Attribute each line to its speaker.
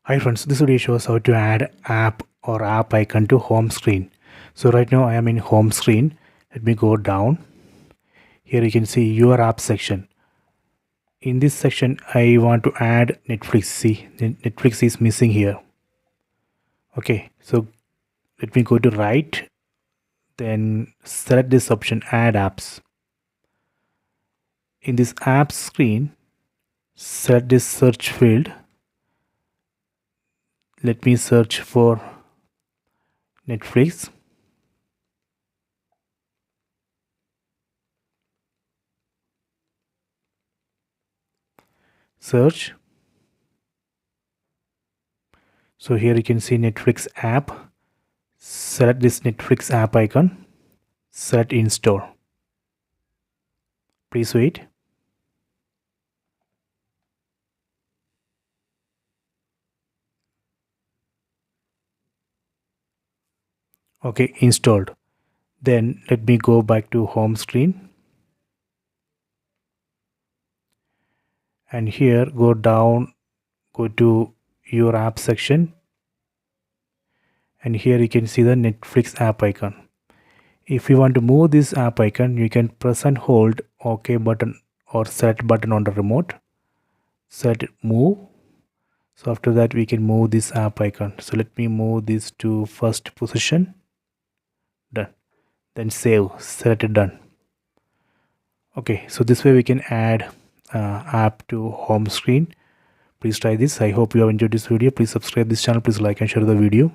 Speaker 1: Hi friends, this video shows how to add app or app icon to home screen. So right now I am in home screen. Let me go down. Here you can see your app section. In this section I want to add Netflix. See, Netflix is missing here. Okay, so let me go to right, then select this option, add apps. In this apps screen, select this search field. Let me search for Netflix. Search. So here you can see Netflix app. Select this Netflix app icon. Select install. Please wait. Okay, installed. Then let me go back to home screen. And here go down, go to your app section. And here you can see the Netflix app icon. If you want to move this app icon, you can press and hold OK button or select button on the remote. Select move. So after that we can move this app icon. So let me move this to first position. Done. Then save. Select it, done. Okay, so this way we can add app to home screen. Please try this. I hope you have enjoyed this video. Please subscribe this channel. Please like and share the video.